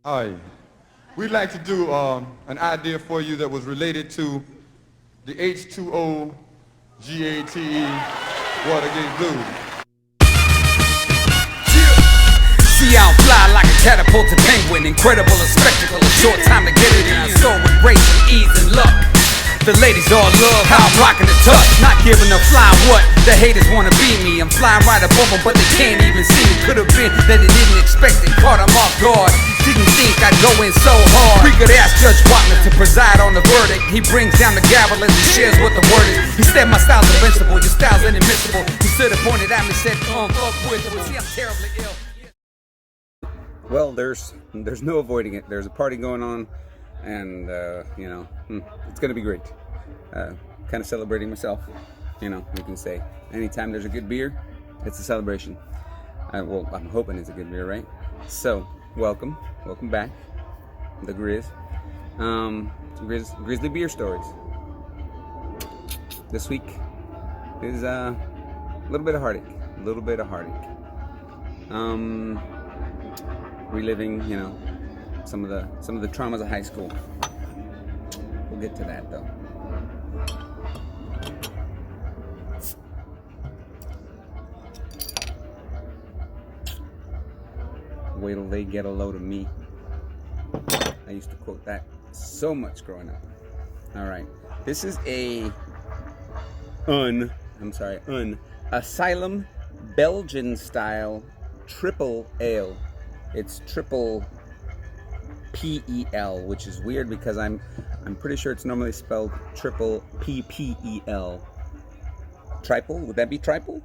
Hi. We'd like to do an idea for you that was related to the H2O GATE Watergate Blues. See how I fly like a catapulted penguin. Incredible a spectacle, a short time to get it in. I soar with grace and ease and luck. The ladies all love how I'm rocking the touch. Not giving a fly what the haters wanna be me. I'm flying right above them, but they can't even see me. Could've been that they didn't expect it, caught them off guard. Didn't think I'd go in so hard. We could ask Judge Wapner to preside on the verdict. He brings down the gavel as he shares what the word is. He said my style's invincible, your style's inadmissible. He stood and pointed at me, said, fuck with it. See, I'm terribly ill. Well, there's no avoiding it. There's a party going on, and it's gonna be great. Kind of celebrating myself, you can say. Anytime there's a good beer, it's a celebration. Well, I'm hoping it's a good beer, right? So, welcome back, the Grizz. Grizzly beer stories. This week is a little bit of heartache. Reliving, some of the traumas of high school. We'll get to that though. Wait till they get a load of me. I used to quote that so much growing up. All right, this is a Asylum Belgian style triple ale. It's triple PEL, which is weird because I'm pretty sure it's normally spelled triple PPEL. Triple? Would that be triple?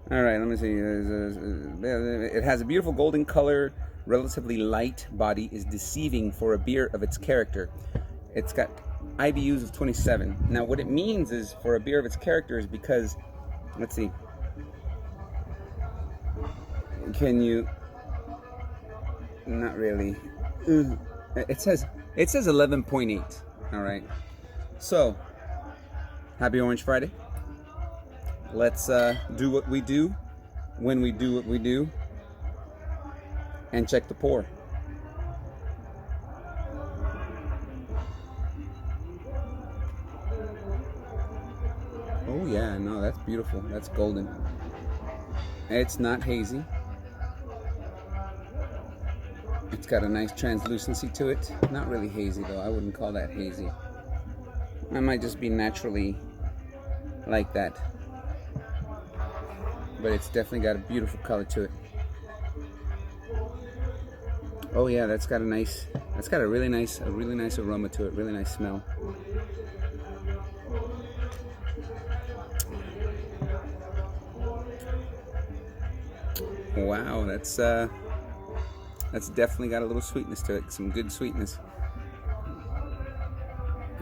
All right, let me see. It has a beautiful golden color, relatively light body, is deceiving for a beer of its character. It's got IBUs of 27. Now, what it means is for a beer of its character is because, let's see. Can you? Not really. It says 11.8. All right. So, happy Orange Friday. Let's do what we do when we do what we do, and check the pour. Oh yeah, no, that's beautiful. That's golden. It's not hazy. It's got a nice translucency to it. Not really hazy though. I wouldn't call that hazy. I might just be naturally like that. But it's definitely got a beautiful color to it. Oh yeah, that's got a really nice aroma to it. Really nice smell. Wow, that's definitely got a little sweetness to it. Some good sweetness.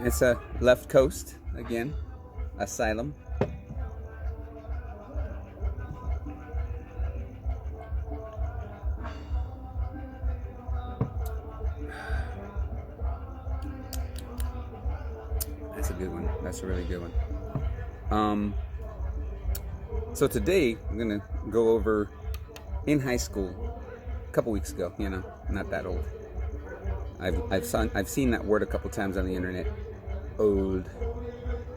It's a Left Coast again, Asylum. That's a good one. That's a really good one. So today I'm gonna go over in high school. A couple weeks ago, not that old. I've seen that word a couple times on the internet. Old.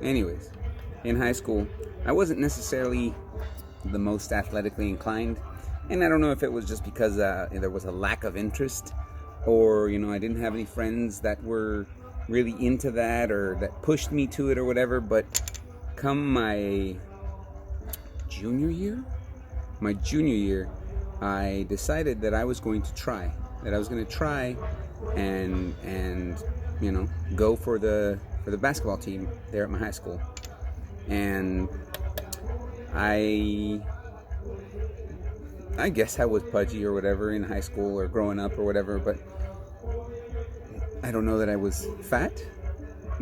Anyways, in high school, I wasn't necessarily the most athletically inclined, and I don't know if it was just because there was a lack of interest, or I didn't have any friends that were really into that or that pushed me to it or whatever. But come my junior year, I decided that I was going to try and go for the basketball team there at my high school. And I guess I was pudgy or whatever in high school or growing up or whatever, but I don't know that I was fat,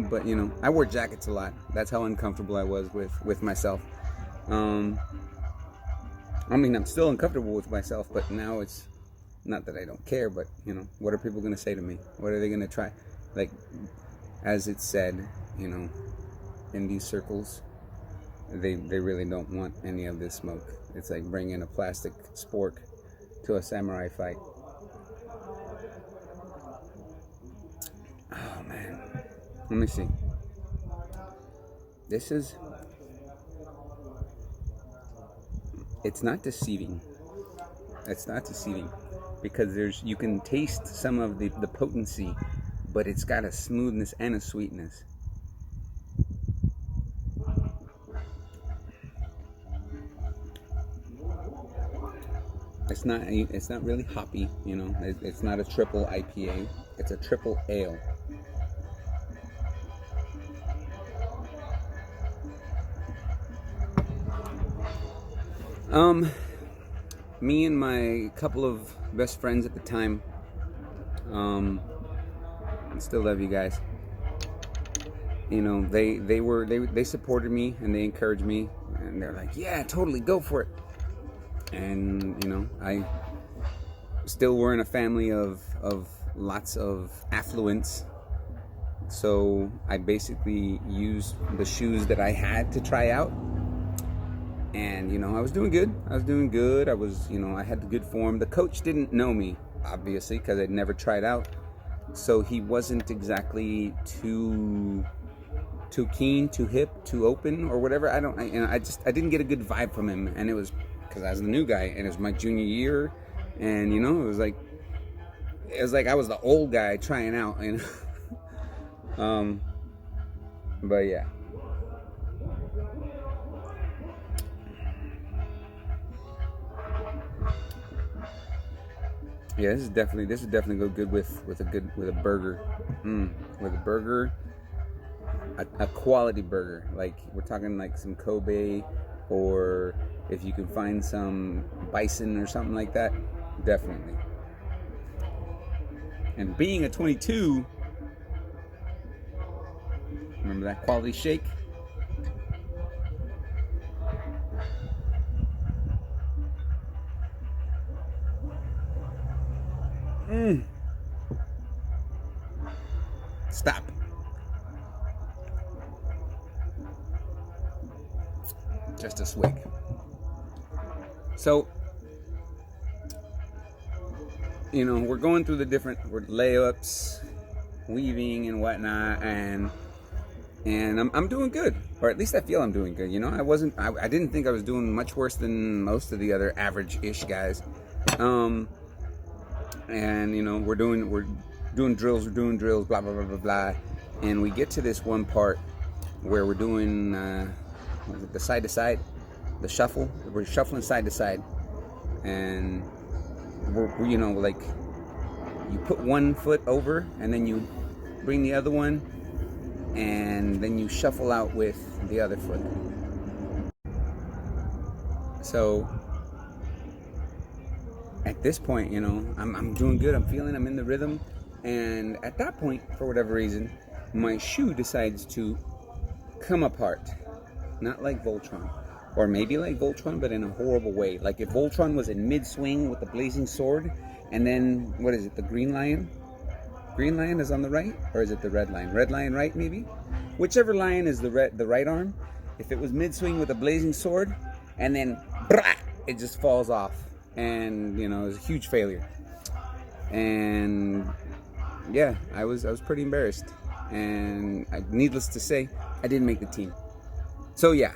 but I wore jackets a lot. That's how uncomfortable I was with myself. I'm still uncomfortable with myself, but now it's not that I don't care, but what are people going to say to me? What are they going to try? Like, as it's said, in these circles, they really don't want any of this smoke. It's like bringing a plastic spork to a samurai fight. Let me see. This is... It's not deceiving. It's not deceiving. Because you can taste some of the potency, but it's got a smoothness and a sweetness. It's not really hoppy, you know. It's not a triple IPA. It's a triple ale. Me and my couple of best friends at the time, I still love you guys. You know, they supported me and they encouraged me, and they're like, yeah, totally, go for it. And you know, I still were in a family of lots of affluence, so I basically used the shoes that I had to try out. And you know, I was doing good. I was, you know, I had the good form. The coach didn't know me, obviously, because I'd never tried out, so he wasn't exactly too keen, too hip, too open, or whatever. I didn't get a good vibe from him, and it was because I was the new guy, and it was my junior year, and you know, it was like I was the old guy trying out, you know. But yeah. Yeah, this is definitely go good with a burger. With a burger, a quality burger. Like we're talking like some Kobe, or if you can find some bison or something like that, definitely. And being a 22, remember that quality shake? Stop. Just a swig. So, you know, we're going through the different layups, weaving and whatnot, and I'm doing good, or at least I feel I'm doing good. You know, I didn't think I was doing much worse than most of the other average-ish guys. And you know, we're doing drills, blah blah blah blah blah, and we get to this one part where we're doing the side to side, the shuffle. We're shuffling side to side, and we're you know, like you put one foot over and then you bring the other one, and then you shuffle out with the other foot. So at this point, you know, I'm doing good. I'm in the rhythm. And at that point, for whatever reason, my shoe decides to come apart. Not like Voltron. Or maybe like Voltron, but in a horrible way. Like if Voltron was in mid-swing with the blazing sword, and then, what is it, the green lion? Green lion is on the right? Or is it the red lion? Red lion right, maybe? Whichever lion is the right arm. If it was mid-swing with a blazing sword, and then, brah, it just falls off. And you know, it was a huge failure, and yeah, I was pretty embarrassed, and needless to say, I didn't make the team. So yeah,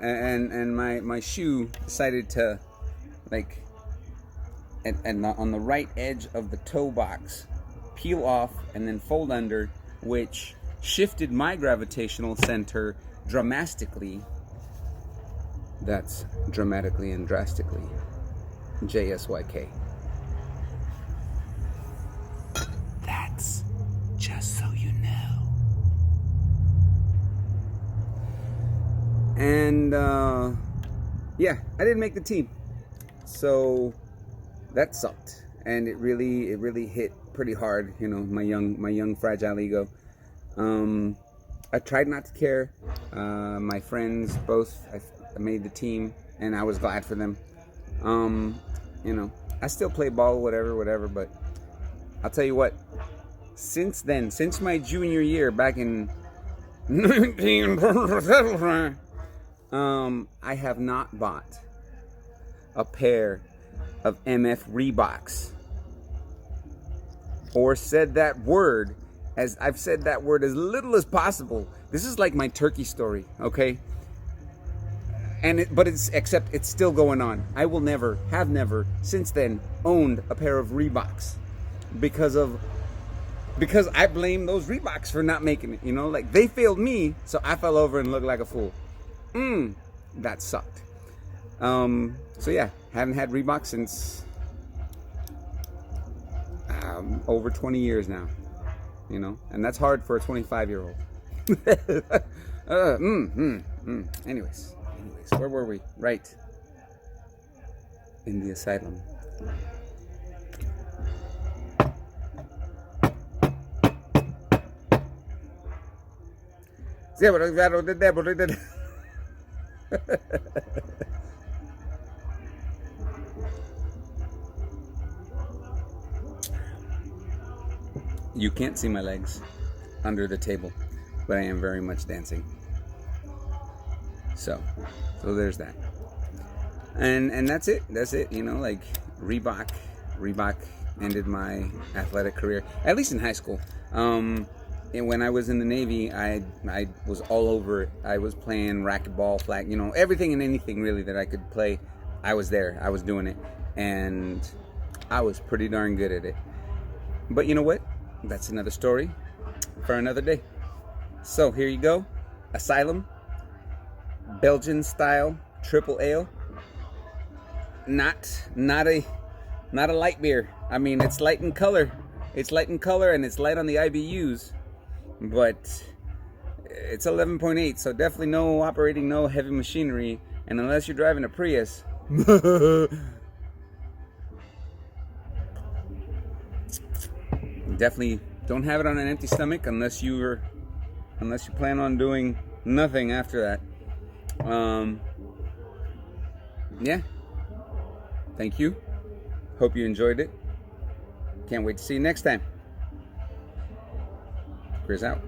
and my shoe decided to, like, and on the right edge of the toe box, peel off and then fold under, which shifted my gravitational center dramatically. That's dramatically and drastically. JSYK. That's just so you know. And yeah, I didn't make the team, so that sucked, and it really hit pretty hard. You know, my young fragile ego. I tried not to care. My friends both made the team, and I was glad for them. You know, I still play ball, whatever, but I'll tell you what, since then, since my junior year back in 19, I have not bought a pair of MF Reeboks or said that word as I've said that word as little as possible. This is like my turkey story, okay? But except it's still going on. I will never, have never, since then, owned a pair of Reeboks because I blame those Reeboks for not making it. You know, like they failed me, so I fell over and looked like a fool. That sucked. So yeah, haven't had Reeboks since over 20 years now. You know, and that's hard for a 25-year-old. Anyways, where were we? Right. In the asylum. You can't see my legs under the table, but I am very much dancing. So there's that. And that's it. That's it. You know, like Reebok ended my athletic career, at least in high school. And when I was in the Navy, I was all over it. I was playing racquetball, flag, you know, everything and anything really that I could play. I was there. I was doing it, and I was pretty darn good at it. But you know what? That's another story for another day. So here you go. Asylum. Belgian style triple ale. Not a light beer. I mean, it's light in color. It's light in color and it's light on the IBUs. But it's 11.8, so definitely no heavy machinery. And unless you're driving a Prius, definitely don't have it on an empty stomach unless you plan on doing nothing after that. Yeah. Thank you. Hope you enjoyed it. Can't wait to see you next time. Chris out.